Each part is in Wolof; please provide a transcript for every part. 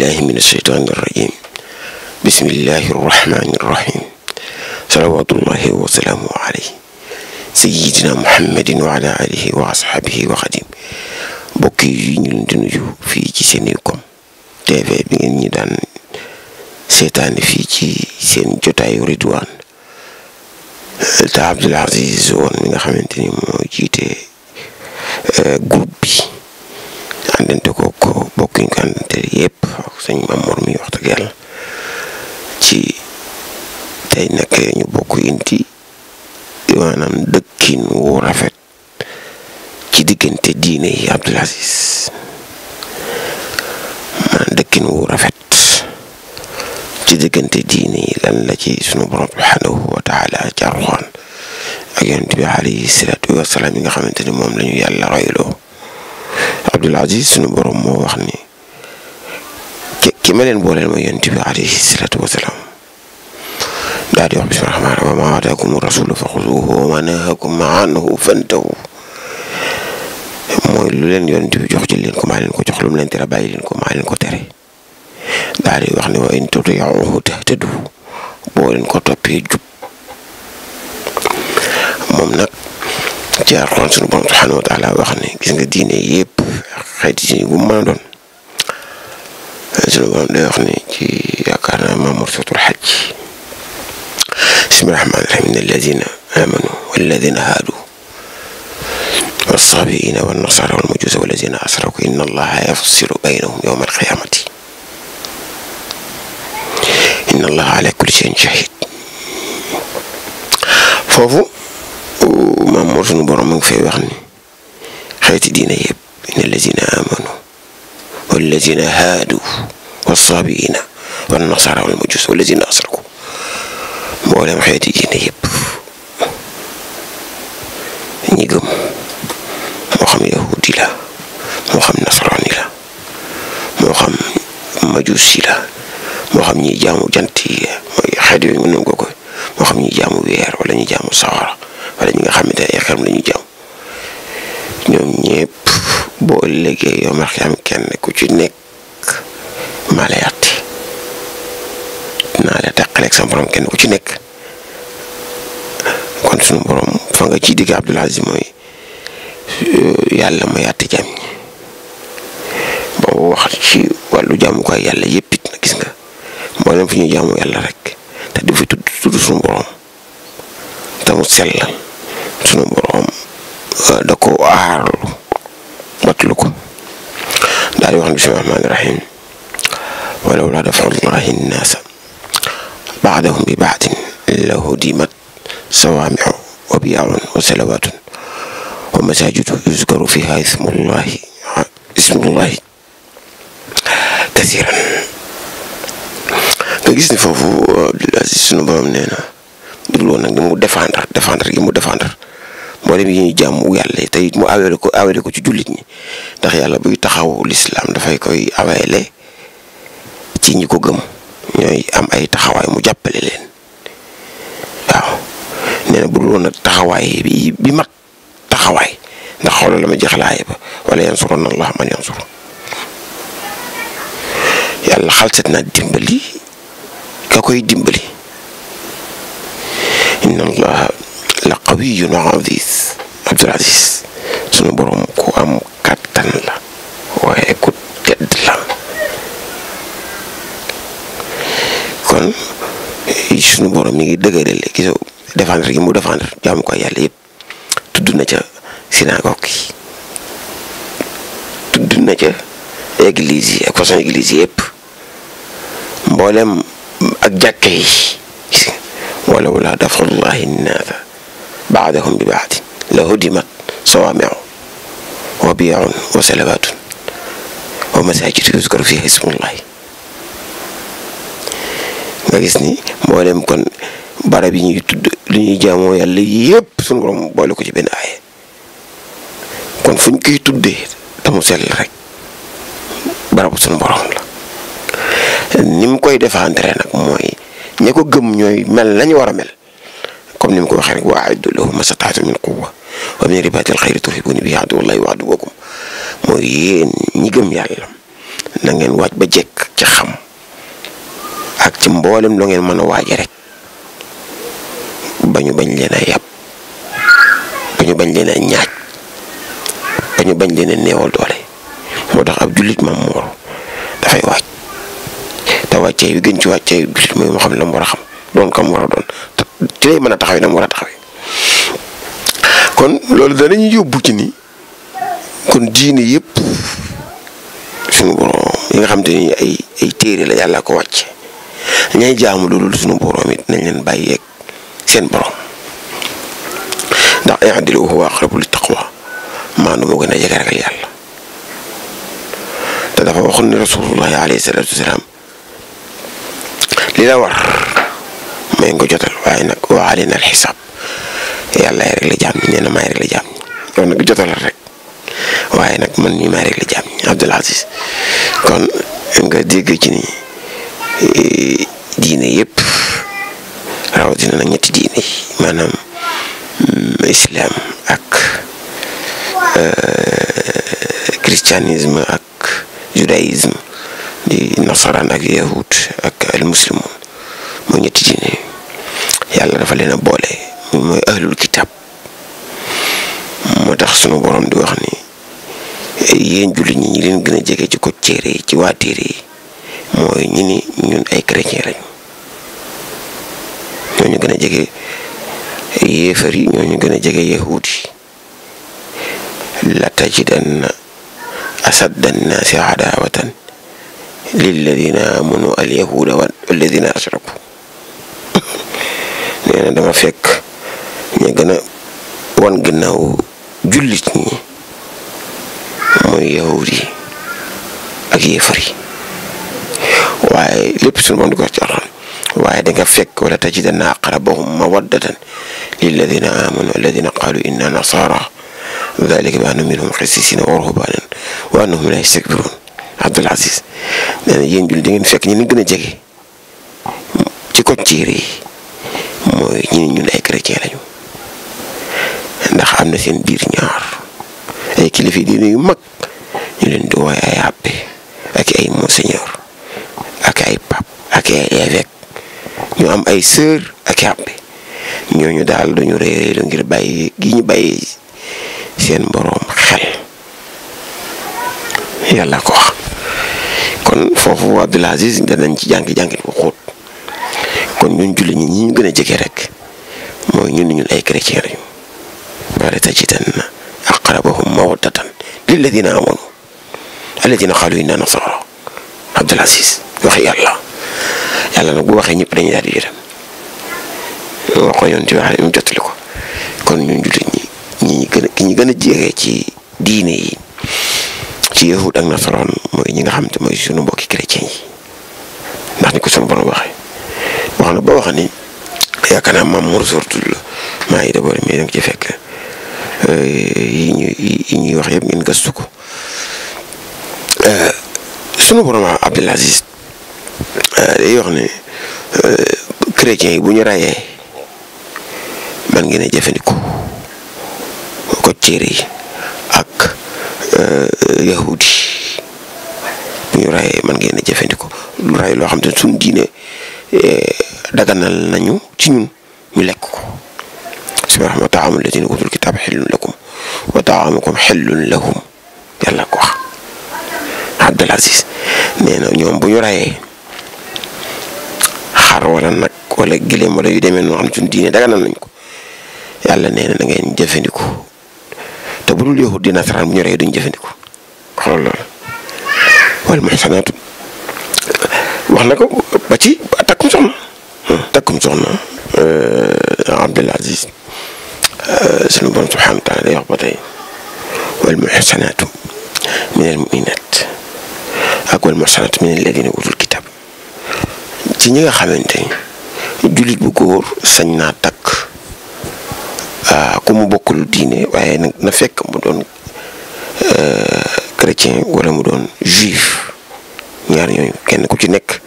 بالله من الشيطان الرجيم بسم الله الرحمن الرحيم صلوات الله وسلامه عليه سيدنا محمد وعلى آله وأصحابه وخديم bokk yi ñu leen di nuyu fii ci Senencom TV bi ngeen ñi daan seetaan fii ci seen jotaayu Ridwaan te Abdoul Aziz woon mi nga xamante ni moo jiite groupe bi àndante ko bokk ñu ko àndante yëpp ak sëñ Mamour mi wax dëgg yàlla ci tey nag ñu bokk indi maanaam dëkkin wu rafet ci diggante diine yi Abdoul Aziz maanaam dëkkin wu rafet ci diggante diine yi lan la ci sunu borom subhanahu wa taala ci Alxuraan ak yonent bi alayhi salaatu wa salaam yi nga xamante ni moom la ñu yàlla royloo Abdoul Aziz sunu borom moo wax ni ki ma leen booleel mooy yonent bi alayhi salaatu wa salaam daal di wax bismillahi rahmaani rahiim wa maa aataakumu rasuulu fa xuzuuhu wa maa nahaakum anhu fantahu mooy lu leen yonent bi jox ci leen ko maa leen ko jox lu mu leen tere bàyyi leen ko maa leen ko tere daal di wax ne wa in tutii'uuhu tahtadu boo leen ko toppee jub moom nag ci Alxuraan sunu borom subhaanahu wa taala wax ne gis nga diine yëpp xeeti diine bu mu mën a doon sunu borom day wax ne ci yaakaar naa Mamour Suratul Hajj bismillahi rahmaani rahiim inna allaziina aamanuu wallaziina haaduu والصابئين والنصارى والمجوس والذين أشركوا إن الله يفصل بينهم يوم القيامة إن الله على كل شيء شهيد foofu Mamour sunu borom mu ngi fay wax ni xeeti diine yëpp inna allazina amanu wallazina haadu wassaabiina wannasara walmajus wallazina asraku mboolem xeeti diine yëpp ñi gëm moo xam yahudi la moo xam nasarani la moo xam majusi la moo xam ñi jaamu jant yi mooy xeet yooyu mën nañ ko moo xam ñi jaamu weer wala ñi jaamu sawara wala ñi nga xamante ne ay xelam la ñu jaamu ñoom ñëpp boo léegi yow ma xam kenn ku ci nekk maa lay àtte naa la teqaleeg sa borom kenn ku ci nekk kon sunu borom fa nga ciy digg Abdoul Aziz mooy yàlla mooy àtte jaam ñi ba wax ci wàllu jaamukaay yàlla yëpp it na gis nga mboolem fi ñuy jaamu yàlla rek te du fi tudd sunu borom te mu sellal sunu borom da ko aarlu batlu ko daal di wax ne bismillahi rahmaani rahiim walawlaa daf'u llaahi nnaasa ba'dahum bi ba'din lahuddimat sawaami'u wa biya'un wa salawaatun wa masaajidu yuzkaru fiihaa ismullaahi kasiiran nga gis ni foofu Abdoul Aziz sunu borom nee na déglu woon nag mu défendre gi mu défendre mboolem yi ñuy jaamu yàlla te it mu awele ko ci jullit ñi ndax yàlla buy taxaw lislaam dafay koy awele ci ñi ko gëm ñooy am ay taxawaay mu jàppale leen waaw nee na bu dul woon nag taxawaay bi mat taxawaay ndax xoolal la ma jeexalaaye ba wala yansuranna allah man yansur yàlla xalset naa dimbali ka koy dimbali inna allaha la qawiyyun aziz Abdoul Aziz sunu borom ku am kàttan la waaye ku tedd la kon sunu borom mi ngi dëgërale gisoo défendre gi mu défendre jaamu ko yàlla yëpp tudd na ca synagogue yi tudd na ca église yi ak façon église yi yëpp mboolem ak jàkke yi gis nga walawlaa daf'u llaahi nnaasa ba'dahum bi ba'din lahuddimat sawaami'u wa biya'un wa salawaatun wa masaajidu yuzkaru fiihaa ismullaahi nga gis ni mboolem kon barab yi ñuy tudd li ñuy jaamoo yàlla yëpp sunu borom boole ko ci benn aaye kon fu ñu koy tuddee te mu sell rek barabu sunu borom la ni mu koy défendre nag mooy ña ko gëm ñooy mel lañu war a mel comme ni mu ko waxee rek wa a'iddu lahum mastata'tum min quwwa wa min ribatil khayri turhibuuna bihi aduwwallaahi wa aduwwakum mooy yéen ñi gëm yàlla na ngeen waaj ba jekk ci xam ak ci mboolem lu ngeen mën a waaje rek bañu bañ leen a yàpp bañu bañ leen a ñaaj bañu bañ leen a néewal doole. moo tax ab jullit Maam Mor dafay waaj te wàccee yu gën ci wàccee yu jullit mooy moo xam ne la mu war a xam doon kam war a doon ci lay mën a taxawee na mu war a taxawee. kon loolu danañu yóbbu ci ni kon diine yëpp suñu borom yi nga xam te ni ay téere la yàlla ko wàcce ñay jaamu loolu suñu borom it nañ leen bàyyeeg seen borom ndax i'dilu huwa aqrabu lit taqwa maanaam moo gën a jege ragal yàlla. te dafa waxoon ne rasulullahi alayhi salaatu wasalaam li la war may nga jotal waaye nag wa alayna al xisaab yàlla rek la jaam ñi nee na maay rek la jaam ñi kon nag jotalal rek waaye nag man mii maay rek la jaam ñi Abdul Aziz kon nga dégg ci ni diine yëpp rawatina nag ñetti diine yi maanaam islam ak christianisme ak judaïsme di nasaraan ak yahud ak al muslimun mooy ñetti diine yàlla dafa leen a boole mooy ahlul kitab moo tax sunu borom di wax ni yéen jullit ñi leen gën a jege ci ko téere yi ci waa téere yi mooy ñi ni ñun ay chrétien lañ ñooñu gën a jege yéefar yi ñooñu gën a jege yahud yi la tajidanna asadda annaasi adaawatan lilladina amanu al yahuda walladina ashraku nee na dama fekk ñu gën a wan ginnaaw jullit ñi mooy yahud yi ak yéefar yi waaye lépp suñu moom di ko wax ci alxuraan waaye danga fekk wala tajidanna aqrabahum mawaddatan lilladina amanu alladina qalu inna nasara dalika bi anna minhum qissisina wa ruhbanan wa annahum la yastakbirun. Abdul Aziz nee na yéen jullit di ngeen fekk ñi ni gën a jege ci ko téere yi mooy ñun ay chrétien lañu ndax am na seen biir ñaar ay kilifa diine yu mag ñu leen di wooye ay abbé ak ay monseigneur ak ay pape ak ay évêque ñu am ay sœur ak abbé ñooñu daal dañu réeré lu ngir bàyyi gi ñu bàyyi seen boroom xel yàlla ko wax. kon foofu Abdul Aziz danañ ci jàngit bu xóot kon ñun julli ñi ñu gën a jege rek mooy ñun ay chrétien lañu wala tajidanna aqrabahum mawaddatan lilladina amanu alladina qalu inna nasara. Abdul Aziz wax yàlla nag bu waxee ñëpp dañuy daal di yërëm wax ko yoon ci wax mu jottali ko kon ñun julli ñi ñu gën a jege ci diine yi ci yahud ak nasaraan mooy ñi nga xam te mooy sunu mbokki chrétien yi ndax ni ko sunu borom waxee wax na ba wax ni yaakaar naa Maam Mor suratul Maayida boole mais da nga ci fekk yi ñuy wax yëpp ngeen gëstu ko sunu borom Abdul Aziz day wax ne chrétiens yi bu ñu rayee man ngeen a jëfandikoo ko téere yi ak yahudi bu ñu rayee man ngeen a jëfandikoo lu ray loo xam te suñu diine daganal nañu ci ñun ñu lekk ko subhaanahu wa ta'ala alladina utul kitaaba xillun lakum wa ta'amukum xillun lahum yàlla ko wax. Abdul Aziz nee na ñoom bu ñu rayee xar wala nag wala gileem wala yu demee noo xam ne suñu diine daganal nañ ko yàlla nee na da ngeen jëfandikoo te bu dul yahud di nasaraan bu ñu rayee duñ jëfandikoo xool loolu wal muhsanaatu wax na ko ba ci takkum soxna Abdul Aziz sunu borom subhaanahu wa taala day wax ba tey wal muhsanaatu minal mu'minaat ak wal muhsanaatu minal ladiina utul kitaab ci ñi nga xamante ni jullit bu góor sañ naa takk ku mu bokkul diine waaye nag na fekk mu doon chrétien wala mu doon juif ñaar ñooñu kenn ku ci nekk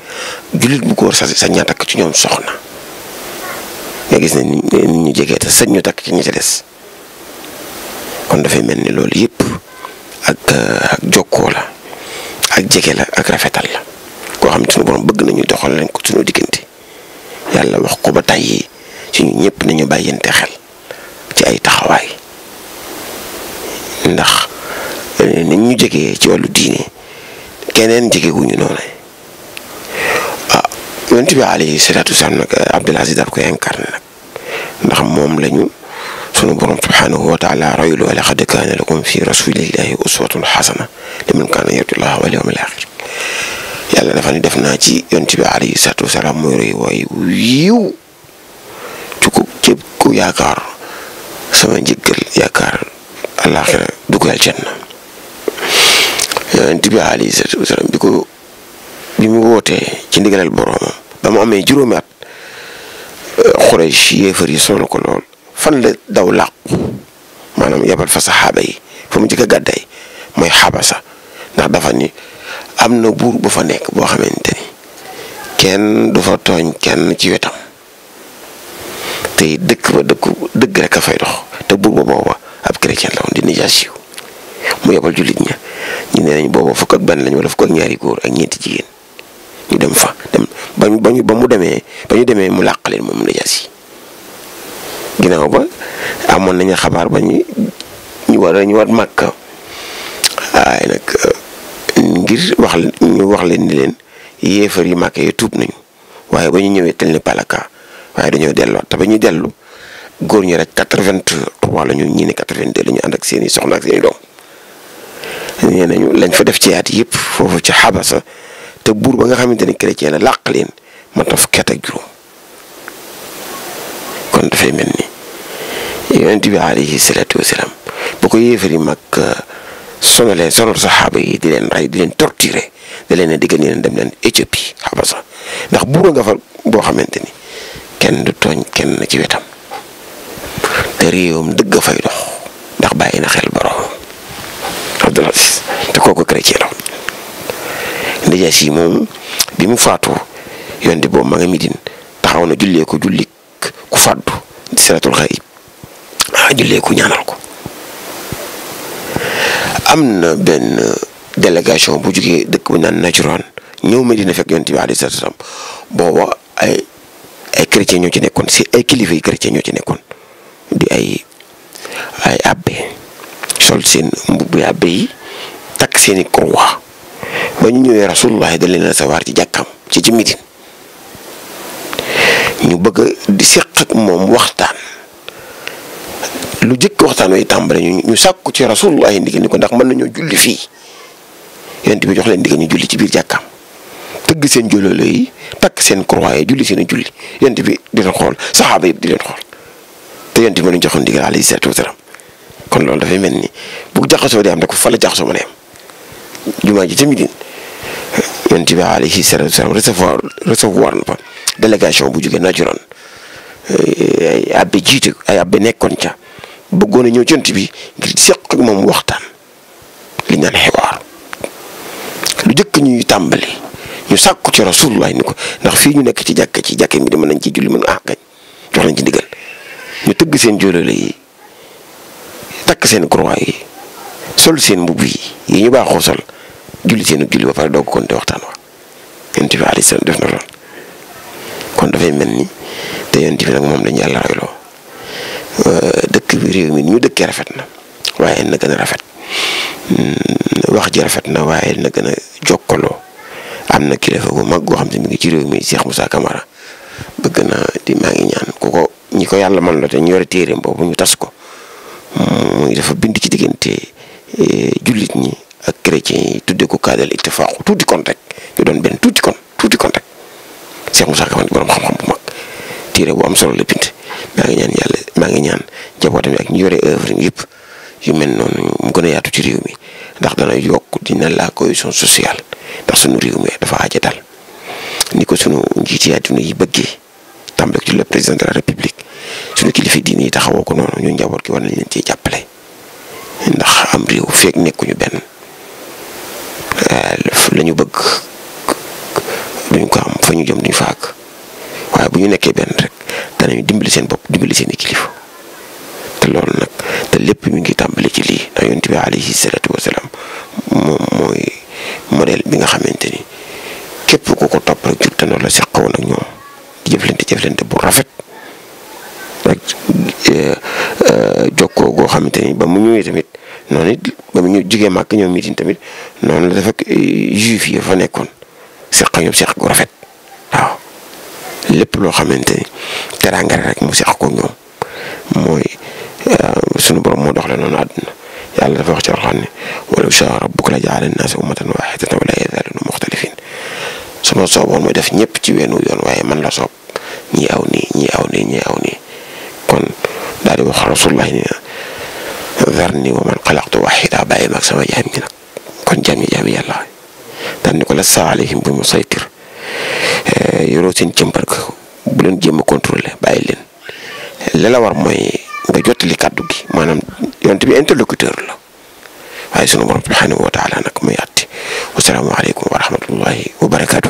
jullit bu góor sañ naa takk ci ñoom soxna nga gis ne ni ñu jegee te sañ ñu takk ci ñi ci des kon dafay mel ni loolu yëpp ak jokkoo la ak jege la ak rafetal la koo xam ne sunu borom bëgg nañu doxal leen ko sunu diggante yàlla wax ko ba tàyyi ci ñu ñëpp nañu bàyyante xel ci ay taxawaay ndax nit ñu jegee ci wàllu diine keneen jegewuñu noonu yonent bi alayhi salaatu wasalaam nag Abdul Aziz daf koy incarné nag ndax moom lañu sunu borom subhanahu wa taala roylu laqad kaana lakum fi rasulillahi uswatun xasana liman kaana yarju llaha wal yawmal aaxir yàlla dafa ne def naa ci yonent bi alayhi salaatu wasalaam mooy roy waay yiw ci ko képp ku yaakaar sama njëggal yaakaar alaaxira dugg aljanna yonent bi alayhi salaatu wasalaam bi mu wootee ci ndigalal boroomam ba mu amee juróomi at Xuraysh yéefar yi sonal ko lool fan la daw làqu maanaam yabal fa saxaaba yi fa mu njëkk a gàdday mooy Xabasa ndax dafa ni am na buur bu fa nekk boo xamante ni kenn du fa tooñ kenn ci wetam te dëkk ba dëgg rek a fay dox te buur ba booba ab chrétien la woon di Najaasi mu yabal jullit ña ñu ne nañ booba fukk ak benn lañ wala fukk ak ñaari góor ak ñeenti jigéen ñu dem fa ba mu demee mu làq leen moom Najaasi ginnaaw ba amoon nañu xabaar ba ñu war Màkka waaye nag ngir wax leen ni leen yéefar yi Màkka yi tuub nañu waaye ba ñu ñëwee tel ni palaka waaye dañoo delluwaat te ba ñuy dellu góor ñi rek 83 la ñu ñii ne 82 la ñu ànd ak seen i soxna ak seen i doom nee nañu lañ fa def ci yaat yëpp foofu ci Xabasa te buur ba nga xamante ni chrétien la làq leen mat na fukki at ak juróom kon dafay mel ni yonent bi alayhi salaatu wasalaam bu ko yéefari mag sonal saxaaba yi di leen rey di leen torturer da leen a diggal ni leen dem leen Éthiopie Xabasa ndax buur nga fa boo xamante ni kenn du tooñ kenn ci wetam te réewam dëgg fay dox ndax bàyyi na xel borom Abdul Aziz te kooku chrétien la Najaasi moom bi mu faatoo yonent boobu ma nga Midine taxaw na jullee ko julli ku fàddu di salatul xayb jullee ko ñaanal ko am na benn délégation bu jógee dëkk bu naan Najraan ñëw Medina fekk yonent bi alayhi salaatu salaam booba ay chrétien ñoo ci nekkoon si ay kilifa yi chrétien ñoo ci nekkoon di ay abbé sol seen mbubbi abbé yi takk seeni croix ba ñu ñëwee Rasulullah da leen a sawaar ci jàkkam ci Midine ñu bëgg di seq ak moom waxtaan lu jëkk waxtaan way tàmbale ñu sàkku ci Rasulullah ndigal ni ko ndax mën nañoo julli fii yonent bi jox leen ndigal ñu julli ci biir jàkkam tëgg seen jololo yi takk seen croix yi julli seen i julli yonent bi di leen xool saxaaba yëpp di leen xool te yonent bi ma leen joxoon ndigal alayhi salaatu wasalaam kon loolu dafay mel ni bu jaxasoo di am rek fa la jaxasoo mën a yem jumaa ji ca Midine yonent bi alayhi salaatu wasalaam recevoir na fa délégation bu jógee Najraan ay abbe jiite ay abbe nekkoon ca bëggoon a ñëw ci yonent bi ngir seq ak moom waxtaan li naan xiwaar lu jëkk ñuy tàmbali ñu sàkku ci Rasulullah ni ko ndax fii ñu nekk ci jàkka mi di mën nañ ci julli mën gañ jox nañ ci ndigal ñu tëgg seen jólale yi takk seen croix yi sol seen mbubb yi ñu baaxoo sol julli seen julli ba pare doog kon te waxtaan wax yonent bi alayhi salaam def na lool kon dafay mel ni te yonent bi nag moom dañu yàlla royloo dëkk bi réew mi ñu dëkkee rafet na waaye na gën a rafet wax ji rafet na waaye na gën a jokkaloo am na kilifa bu mag goo xam ne mi ngi ci réew mi Cheikh Moussa Camara bëgg na di maa ngi ñaan ku ko ñi ko yàlla man la te ñu yore téereem boobu ñu tas ko muy dafa bind ci diggante jullit ñi ak chrétien yi tudde ko kaadal ittifaaq tuuti kon rek ñu doon benn tuuti kon rek Cheikh Moussa Camara borom xam-xam bu mag téere bu am solo la bind maa ngi ñaan njabootam ak ñu yore œuvre yëpp yu mel noonu mu gën a yaatu ci réew mi ndax dana yokk dina la cohésion sociale ndax sunu réew mi dafa aaja dal ni ko sunu njiiti àdduna yi bëggee tàmbale ci le président de la république sunu kilifa diine yi taxawoo ko noonu ñu njaboot ki war nañ leen cee jàppale ndax am réew feek nekkuñu benn la ñu bëgg duñ ko am fa ñu jëm duñ fa àgg waaye bu ñu nekkee benn rek danañu dimbali seen bopp dimbali seen i kilifa te loolu nag te lépp mi ngi tàmbali ci lii ndax yonent bi alayhi salaatu wasalaam moom modèle bi nga xamante ni képp ku ko topp rek jub te noonu la seqoon ak ñoom di jëflante bu rafet rek jokkoo goo xamante ni ba mu ñëwee tamit noonu it ba mu ñu jugee màkk ñoom mitin tamit noonu la dafa juif yi fa nekkoon seq ñoom seq gu rafet waaw lépp loo xamante ni teraanga rek mu seq ko ñoom mooy sunu borom moo dox la noonu àdduna yàlla dafa wax ci Alxuraan ne walaw shaa rabbuka la ja'ala an-naasa ummatan waahidatan wa laa yazaaluuna muxtalifiin su ma sooboon mooy def ñëpp ci weenu yoon waaye man la soob ñii aw nii ñii aw nii ñii aw nii kon daal di wax Rasulullah ni zarni wa man xalaqtu waahida bàyyi mag sama jaam ñi nag kon jaam yàlla daan ni ko lasta alayhim bi musaytir yoroo seen cëmbar ga bu leen jéem a contrôler bàyyi leen li la war mooy nga jottali kàddu gi maanaam yonent bi interlocuteur la waaye sunu borom subhanahu wa taala nag muy àtte wasalaamu aleykum wa rahmatullahi wa barakaatu.